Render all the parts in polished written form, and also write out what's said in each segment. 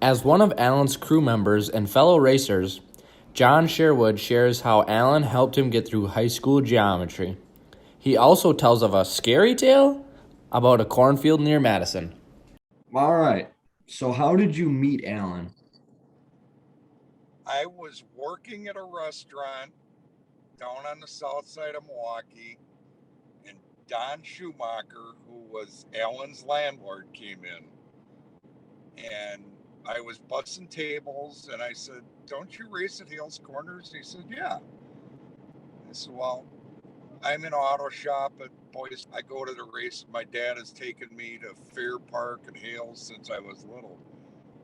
As one of Alan's crew members and fellow racers, John Sherwood shares how Alan helped him get through high school geometry. He also tells of a scary tale about a cornfield near Madison. All right. So, how did you meet Alan? I was working at a restaurant down on the south side of Milwaukee, and Don Schumacher, who was Alan's landlord, came in. And I was bussing tables, and I said, "Don't you race at Hales Corners?" He said, "Yeah." I said, "Well, I'm in auto shop at Boys. I go to the race. My dad has taken me to Fair Park and Hales since I was little."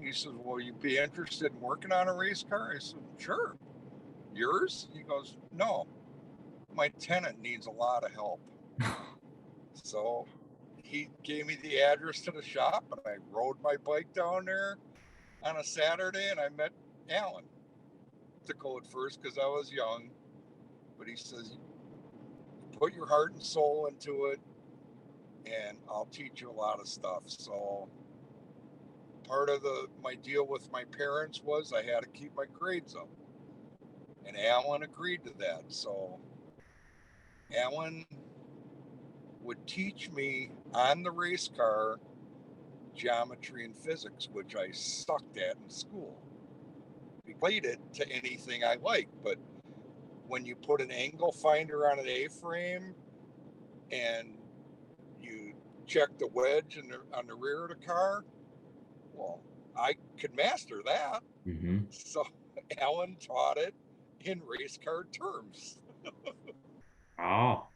He said, "Will you be interested in working on a race car?" I said, "Sure." "Yours?" He goes, "No, my tenant needs a lot of help." So he gave me the address to the shop, and I rode my bike down there on a Saturday, and I met Alan. To go at first because I was young, but he says, "Put your heart and soul into it, and I'll teach you a lot of stuff." So part of my deal with my parents was I had to keep my grades up, and Alan agreed to that. So Alan would teach me on the race car geometry and physics, which I sucked at in school. I related to anything I liked, but when you put an angle finder on an A-frame and you check the wedge on the rear of the car, well, I could master that. Mm-hmm. So Alan taught it in race car terms. Oh.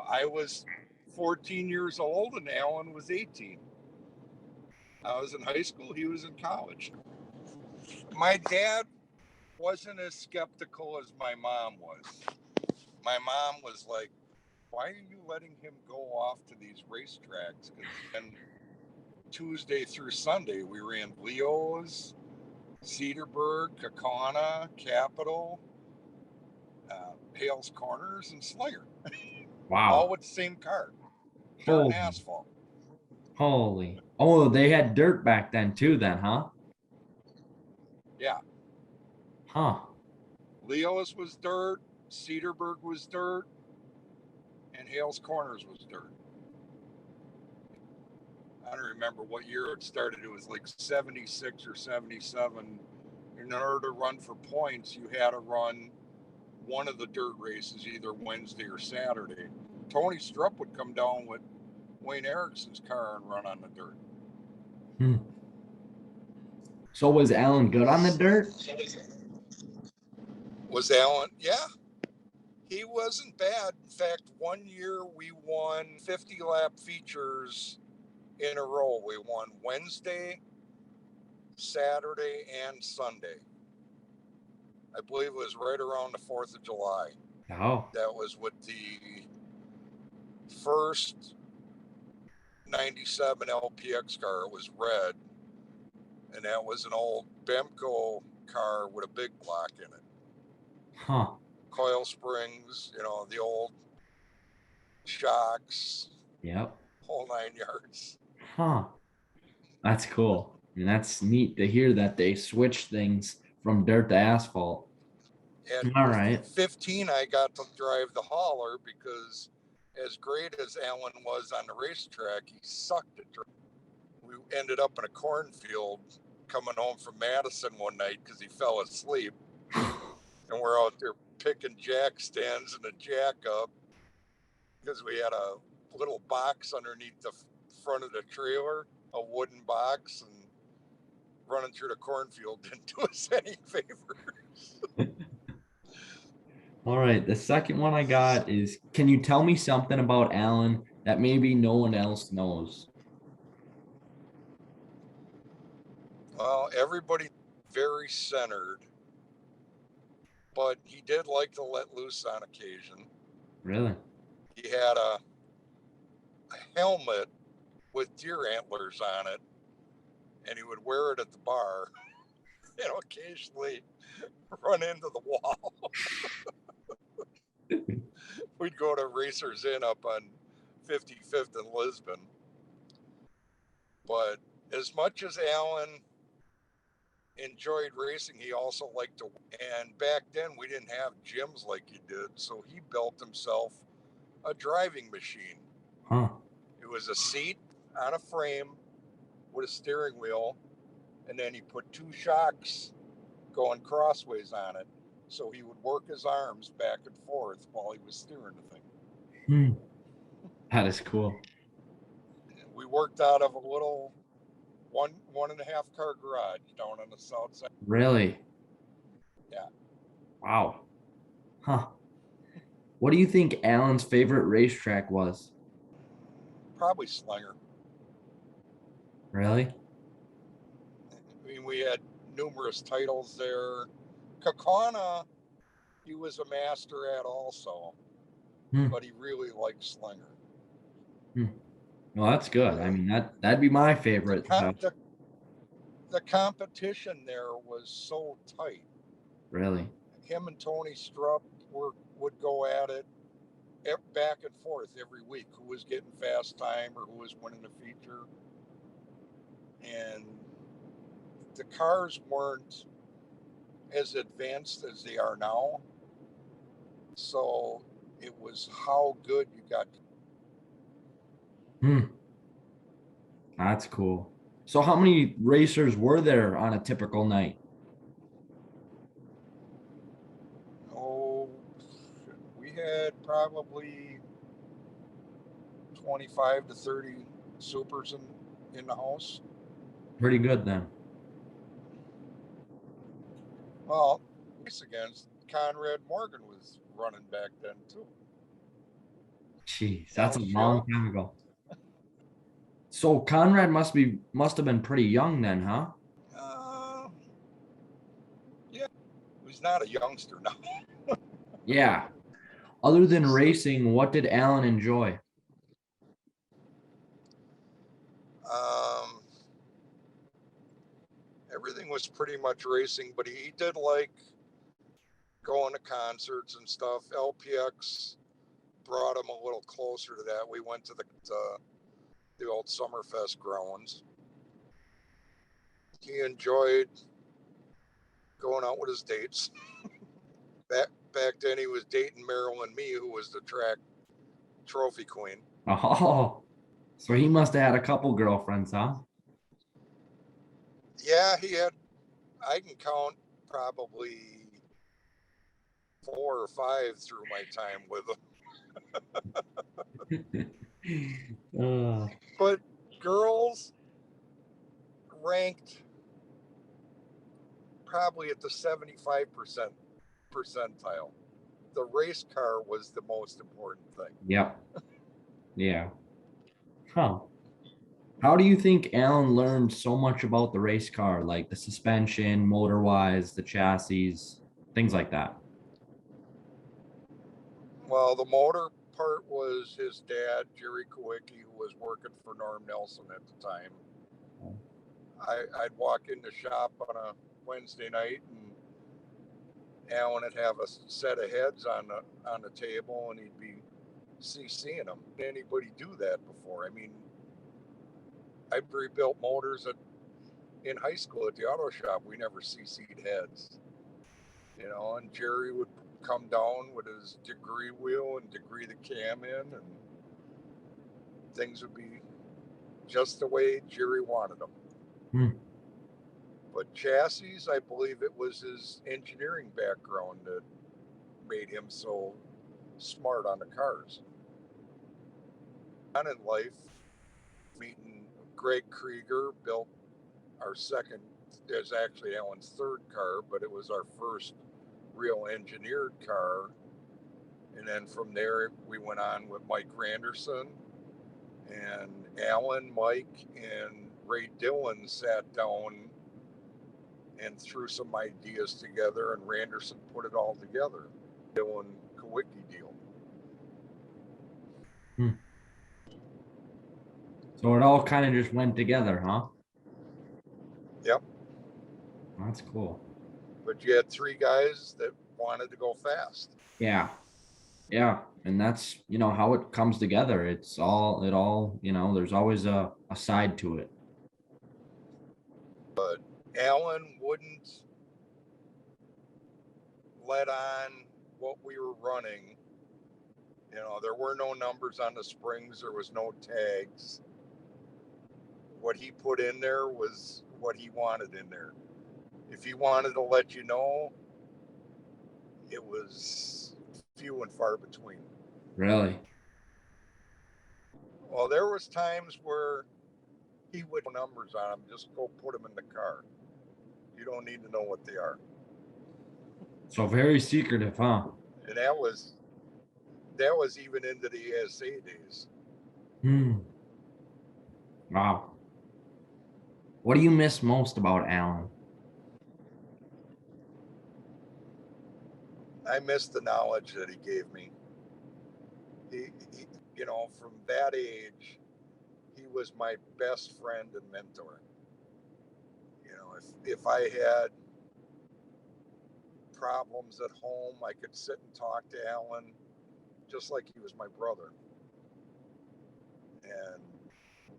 I was 14 years old and Alan was 18. I was in high school, he was in college. My dad wasn't as skeptical as my mom was. My mom was like, "Why are you letting him go off to these racetracks?" And Tuesday through Sunday, we ran Leo's, Cedarburg, Kaukauna, Capitol, Hales Corners, and Slinger, all Wow. with the same car, dirt and Holy. asphalt. Holy. Oh, they had dirt back then too, then, huh? Yeah, Huh. Leo's was dirt, Cedarburg was dirt, and Hales Corners was dirt. I don't remember what year it started. It was like 76 or 77. In order to run for points, you had to run one of the dirt races either Wednesday or Saturday. Tony Strupp would come down with Wayne Erickson's car and run on the dirt. Hmm. So was Alan good on the dirt? Was Alan? Yeah, he wasn't bad. In fact, one year we won 50 lap features in a row. We won Wednesday, Saturday, and Sunday. I believe it was right around the 4th of July. Oh. That was with the first 97 LPX car. It was red, and that was an old Bemco car with a big block in it. Huh. Coil springs, the old shocks, Yep. whole 9 yards. Huh. That's cool. And that's neat to hear that they switch things from dirt to asphalt. At All right. 15, I got to drive the hauler because, as great as Alan was on the racetrack, he sucked at driving. We ended up in a cornfield coming home from Madison one night because he fell asleep. And we're out there picking jack stands and a jack up because we had a little box underneath the front of the trailer, a wooden box, and running through the cornfield didn't do us any favors. All right. The second one I got is, can you tell me something about Alan that maybe no one else knows? Well, everybody very centered, but he did like to let loose on occasion. Really? He had a helmet with deer antlers on it, and he would wear it at the bar and occasionally run into the wall. We'd go to Racers Inn up on 55th in Lisbon. But as much as Alan enjoyed racing, he also liked to. And back then, we didn't have gyms like you did, so he built himself a driving machine. Huh. It was a seat on a frame with a steering wheel, and then he put two shocks going crossways on it, so he would work his arms back and forth while he was steering the thing. Hmm. That is cool. We worked out of a little one and a half car garage down on the south side. Really? Yeah, Wow. Huh. What do you think Alan's favorite racetrack was? probably Slinger. Really? I mean, we had numerous titles there. Kakana, he was a master at also, Hmm. but he really liked Slinger. Hmm. Well, that's good. I The mean, that'd be my the favorite. co- the, the competition there was so tight. Really? Him and Tony Strupp would go at it back and forth every week. Who was getting fast time or who was winning the feature, and the cars weren't as advanced as they are now. So it was how good you got. Hmm. That's cool. So how many racers were there on a typical night? Oh, we had probably 25 to 30 supers in the house. Pretty good then. Well, race against Conrad Morgan was running back then too. Jeez, that's Al a long Schill. time ago. So Conrad must have been pretty young then, huh? Uh, yeah, he's not a youngster now. Yeah. Other than racing, what did Alan enjoy? Um, everything was pretty much racing, but he did like going to concerts and stuff. LPX brought him a little closer to that. We went to the old Summerfest grounds. He enjoyed going out with his dates. Back then, he was dating Marilyn Me, who was the track trophy queen. Oh, so he must have had a couple girlfriends, huh? Yeah, he had. I can count probably 4 or 5 through my time with him. uh, But girls ranked probably at the 75% percentile. The race car was the most important thing. yep. Yeah. Huh. How do you think Alan learned so much about the race car, like the suspension, motor wise, the chassis, things like that? Well, the motor part was his dad, Jerry Kulwicki, who was working for Norm Nelson at the time. I'd walk in the shop on a Wednesday night, and Alan would have a set of heads on the table, and he'd be CCing them. Anybody do that before? I mean, I rebuilt motors in high school at the auto shop. We never CC'd heads, and Jerry would come down with his degree wheel and degree the cam in, and things would be just the way Jerry wanted them. Hmm. But chassis, I believe it was his engineering background that made him so smart on the cars. On in life, meeting Greg Krieger built our second, is actually Alan's third car, but it was our first real engineered car. And then from there, we went on with Mike Randerson, and Alan, Mike, and Ray Dillon sat down and threw some ideas together, and Randerson put it all together. Dillon Kulwicki deal. Hmm. So it all kind of just went together, huh? Yep. That's cool. But you had three guys that wanted to go fast. Yeah. Yeah. And that's, how it comes together. It all, there's always a side to it. But Alan wouldn't let on what we were running. There were no numbers on the springs, there was no tags. What he put in there was what he wanted in there. If he wanted to let you know, it was few and far between. Really? Well, there was times where he would put numbers on them, just go put them in the car. You don't need to know what they are. So very secretive, huh? And that was even into the ESA days. Wow. What do you miss most about Alan? I miss the knowledge that he gave me. He from that age, he was my best friend and mentor. If I had problems at home, I could sit and talk to Alan just like he was my brother. And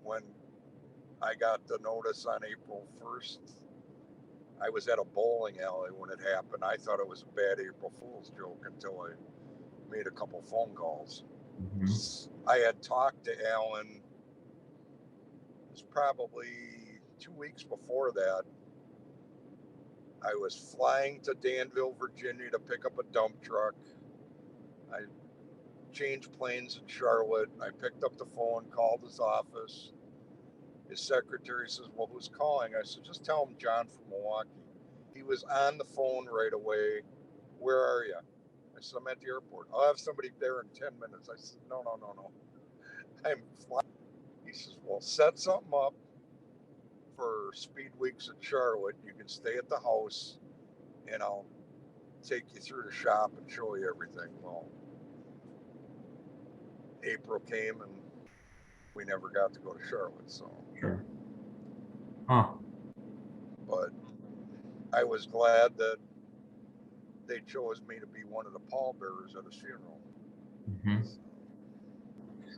when I got the notice on April 1st, I was at a bowling alley when it happened. I thought it was a bad April Fool's joke until I made a couple phone calls. Mm-hmm. I had talked to Alan, it was probably 2 weeks before that. I was flying to Danville, Virginia to pick up a dump truck. I changed planes in Charlotte. I picked up the phone, called his office. His secretary says, "Well, who's calling?" I said, "Just tell him John from Milwaukee." He was on the phone right away. "Where are you?" I said, "I'm at the airport." "I'll have somebody there in 10 minutes. I said, No. I'm flying. He says, "Well, set something up for Speed Weeks in Charlotte. You can stay at the house and I'll take you through the shop and show you everything." Well, April came and we never got to go to Charlotte. So, Sure. Huh. but I was glad that they chose me to be one of the pallbearers at his funeral. Mm-hmm.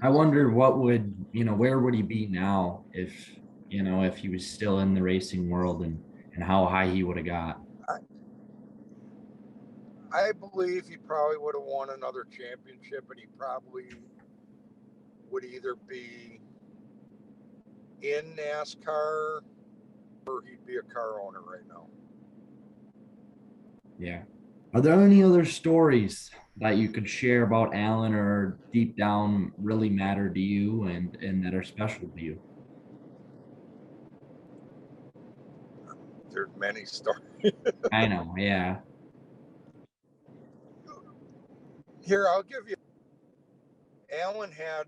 I wonder where would he be now if he was still in the racing world and how high he would have got. I, I believe he probably would have won another championship, and he probably would either be in NASCAR or he'd be a car owner right now. Yeah. Are there any other stories that you could share about Alan or deep down really matter to you and that are special to you? There's many stories. I know, yeah. Here, I'll give you. Alan had.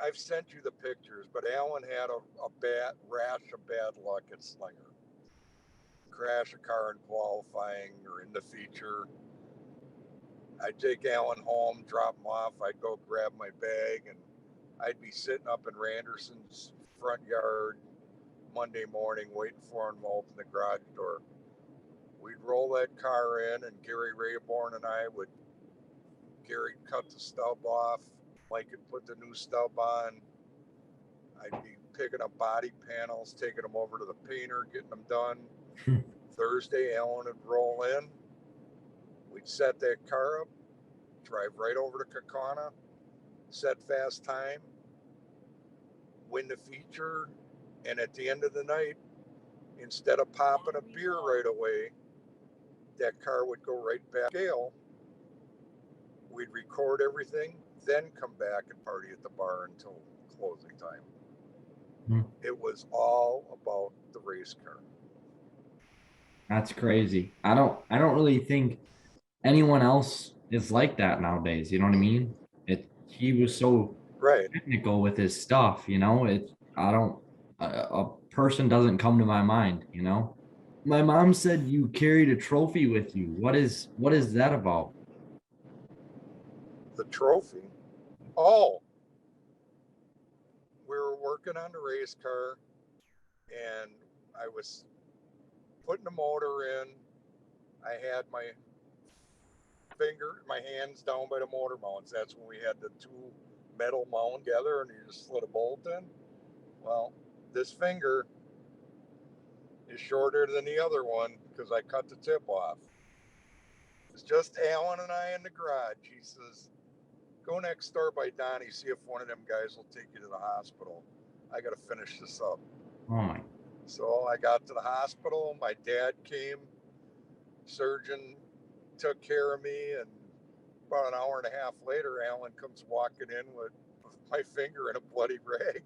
I've sent you the pictures, but Alan had a bad rash of bad luck at Slinger. Crash a car in qualifying or in the feature. I'd take Alan home, drop him off. I'd go grab my bag, and I'd be sitting up in Randerson's front yard Monday morning waiting for him to open the garage door. We'd roll that car in, and Gary Rayborn and I would. Gary cut the stub off. Mike could put the new stub on. I'd be picking up body panels, taking them over to the painter, getting them done. Thursday, Alan would roll in. We'd set that car up, drive right over to Kaukauna, set fast time, win the feature, and at the end of the night, instead of popping a beer right away, that car would go right back to scale. We'd record everything, then come back and party at the bar until closing time. It was all about the race car. That's crazy. I don't really think anyone else is like that nowadays. You know what I mean? He was so Right. technical with his stuff, I don't a person doesn't come to my mind. My mom said you carried a trophy with you. What is that about? The trophy. Oh, we were working on the race car and I was putting the motor in. I had my hands down by the motor mounts. That's when we had the two metal mount together and you just slid a bolt in. Well, this finger is shorter than the other one because I cut the tip off. It's just Alan and I in the garage. He says, go next door by Donnie, see if one of them guys will take you to the hospital. I got to finish this up. Oh my. So I got to the hospital. My dad came. Surgeon took care of me. And about an hour and a half later, Alan comes walking in with my finger in a bloody rag.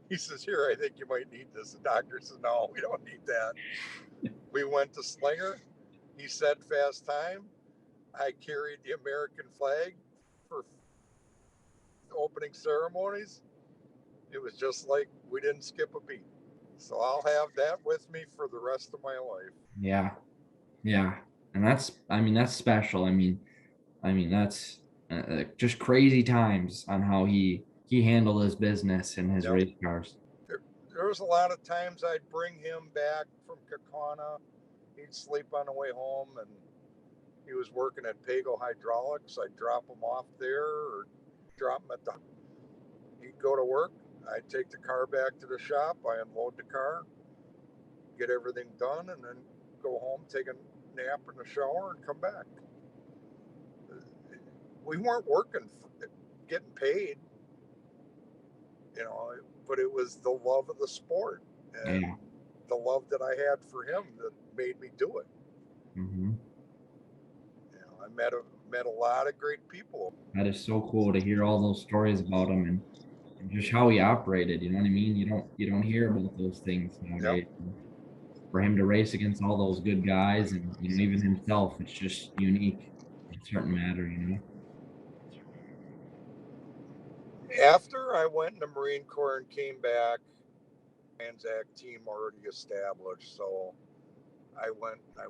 He says, here, I think you might need this. The doctor says, no, we don't need that. We went to Slinger. He said fast time. I carried the American flag for opening ceremonies. It was just like we didn't skip a beat. So I'll have that with me for the rest of my life. Yeah. Yeah. And that's special. That's just crazy times on how he handled his business and his Yep. race cars. There was a lot of times I'd bring him back from Kakana. He'd sleep on the way home, and he was working at Pago Hydraulics. I'd drop him off there or drop him at the. He'd go to work. I'd take the car back to the shop. I unload the car, get everything done, and then go home, take a nap in the shower, and come back. We weren't working, getting paid, but it was the love of the sport and the love that I had for him that made me do it. Mm-hmm. I met a lot of great people. That is so cool to hear all those stories about him and just how he operated. You know what I mean? You don't hear about those things nowadays. Yep. For him to race against all those good guys and even himself, it's just unique in a certain matter. After I went in the Marine Corps and came back, Anzac team already established, so I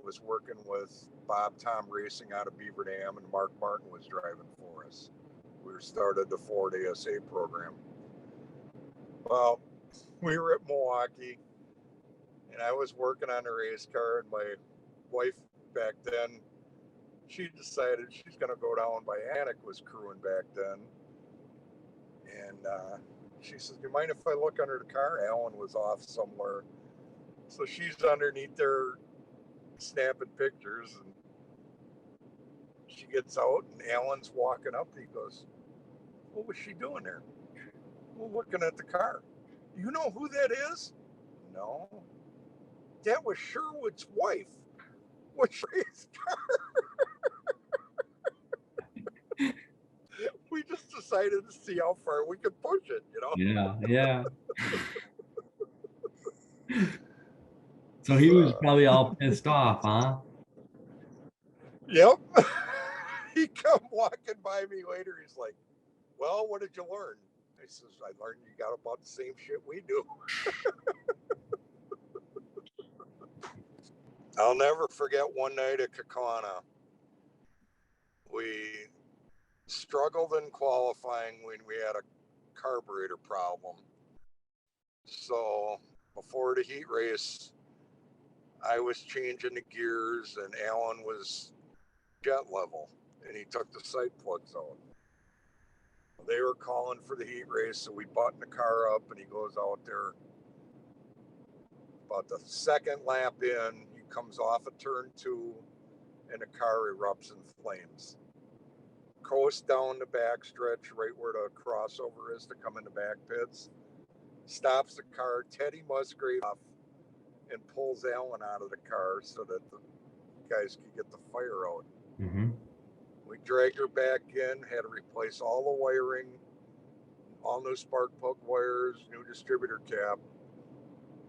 was working with Bob Tom Racing out of Beaver Dam, and Mark Martin was driving for us. We started the Ford ASA program. Well, we were at Milwaukee, and I was working on a race car, and my wife back then, she decided she's going to go down by Anik was crewing back then. And she says, do you mind if I look under the car? Alan was off somewhere. So she's underneath there snapping pictures, and she gets out, and Alan's walking up. He goes, what was she doing there? Well, looking at the car. You know who that is? No. That was Sherwood's wife. Which race car? We just decided to see how far we could push it, Yeah. So he was probably all pissed off, huh? Yep. He come walking by me later. He's like, well, what did you learn? I says, I learned you got about the same shit we do. I'll never forget one night at Kakana. We struggled in qualifying when we had a carburetor problem. So before the heat race, I was changing the gears, and Alan was jet level, and he took the sight plugs out. They were calling for the heat race, so we button the car up, and he goes out there. About the second lap in, he comes off of turn 2, and the car erupts in flames. Coast down the backstretch, right where the crossover is to come in the back pits. Stops the car. Teddy Musgrave off and pulls Alan out of the car so that the guys could get the fire out. Mm-hmm. We dragged her back in, had to replace all the wiring, all new spark plug wires, new distributor cap.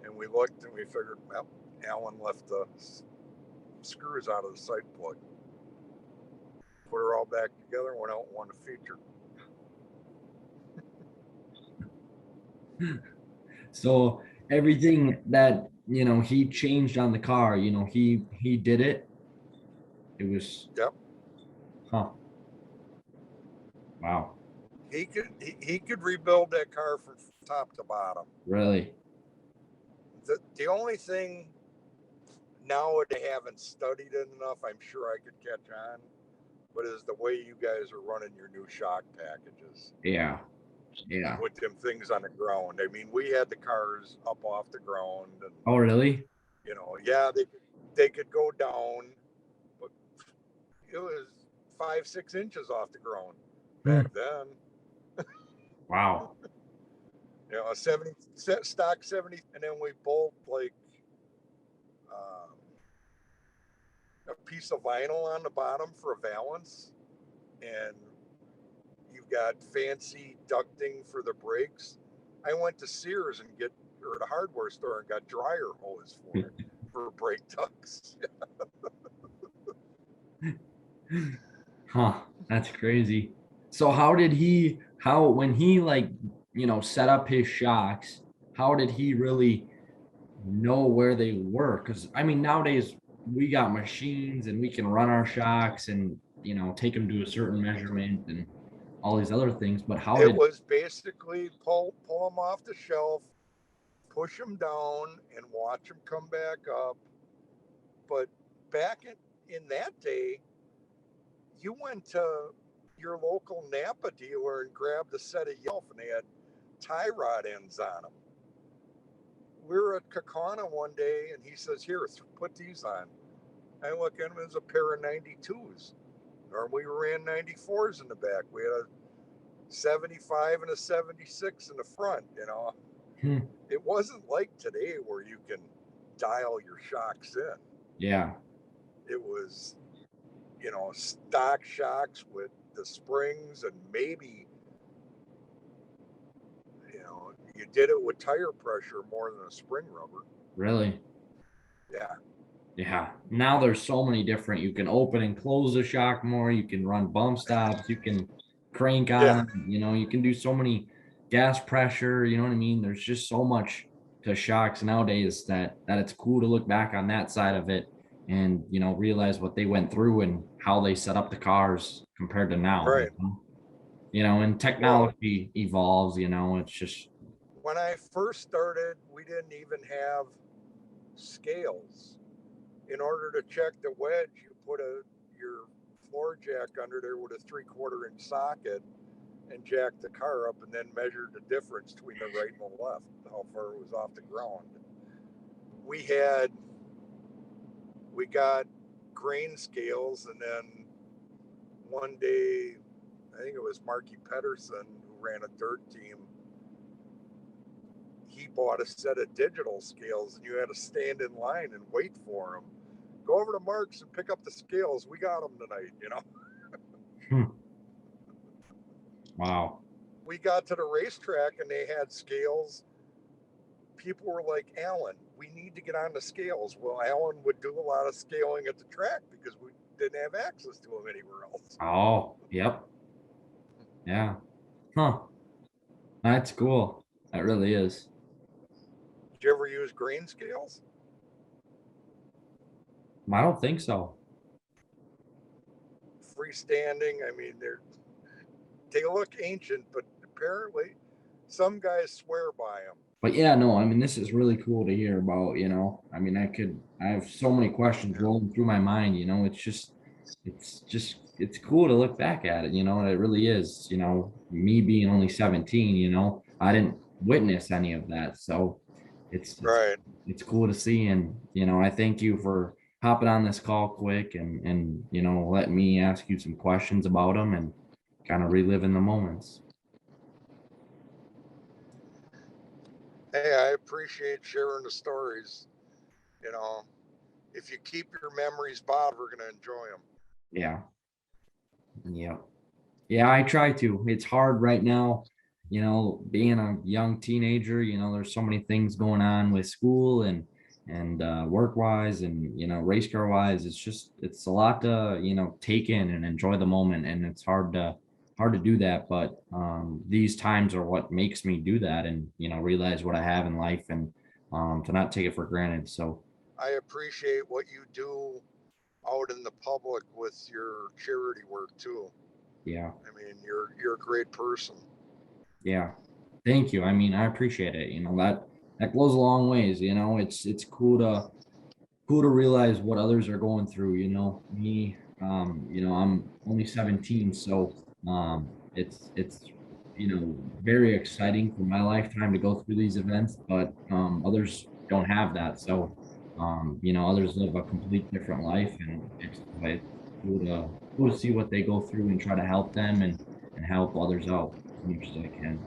And we looked and we figured, well, Alan left the screws out of the sight plug. Put her all back together and went out and won the feature. So everything that he changed on the car, he did it. It was. Yep. Huh. Wow. He could rebuild that car from top to bottom. Really? The only thing now they haven't studied it enough, I'm sure I could catch on, but is the way you guys are running your new shock packages. Yeah. Yeah. with them things on the ground. I mean, we had the cars up off the ground, and Oh, really? yeah, they could go down, but it was 5-6 inches off the ground Hmm. back then. Wow. A 70 stock 70, and then we bolt like um, a piece of vinyl on the bottom for a valance, and you've got fancy ducting for the brakes. I went to Sears and or the hardware store and got dryer hose for it for brake ducts. Huh. That's crazy. So when he like, set up his shocks, how did he really know where they were? Because I mean, nowadays we got machines and we can run our shocks and, take them to a certain measurement and all these other things. But how It did, was basically pull them off the shelf, push them down, and watch them come back up. But back in that day, you went to your local Napa dealer and grabbed a set of Yelp, and they had tie rod ends on them. We were at Kakana one day, and he says, "Here, put these on." I look at them as a pair of 92s. Normally, we ran 94s in the back. We had a 75 and a 76 in the front. hmm, It wasn't like today where you can dial your shocks in. yeah, It was, stock shocks with the springs, and maybe, you did it with tire pressure more than a spring rubber. really? Yeah. Yeah. Now there's so many different, you can open and close the shock more, you can run bump stops, you can crank on Yeah. them, you can do so many gas pressure, you know what I mean? There's just so much to shocks nowadays that it's cool to look back on that side of it and realize what they went through and how they set up the cars compared to now. Right. And Well, technology evolves, it's just when I first started, we didn't even have scales. In order to check the wedge, you put your floor jack under there with a 3/4 inch socket and jack the car up, and then measured the difference between the right and the left, how far it was off the ground. We had we got grain scales, and then one day, I think it was Marky Pedersen who ran a dirt team. He bought a set of digital scales, and you had to stand in line and wait for them. Go over to Mark's and pick up the scales. We got them tonight. hmm, wow. We got to the racetrack and they had scales. People were like, "Alan, we need to get on the scales." Well, Alan would do a lot of scaling at the track because we didn't have access to them anywhere else. Oh, yep. Yeah. Huh. That's cool. That really is. Did you ever use grain scales? I don't think so. Freestanding. I mean, they look ancient, but apparently some guys swear by them. But yeah, no, I mean, this is really cool to hear about, I mean, I have so many questions Yeah. rolling through my mind, it's cool to look back at it, it really is, me being only 17, I didn't witness any of that. So it's, it's, Right. it's cool to see. And, I thank you for hopping on this call quick and, letting me ask you some questions about them and kind of reliving the moments. Hey, I appreciate sharing the stories. You know, if you keep your memories, Bob, we're going to enjoy them. Yeah. Yeah. Yeah, I try to. It's hard right now, being a young teenager, there's so many things going on with school and work wise and race car wise. It's a lot to, take in and enjoy the moment. And it's hard to do that. But these times are what makes me do that and realize what I have in life and to not take it for granted. So I appreciate what you do out in the public with your charity work too. yeah. I mean, you're a great person. Yeah. Thank you. I mean, I appreciate it. That goes a long ways, it's cool to realize what others are going through, me, I'm only 17, so it's very exciting for my lifetime to go through these events, but others don't have that. So, others live a complete different life, and it's cool to see what they go through and try to help them and help others out as much as I can.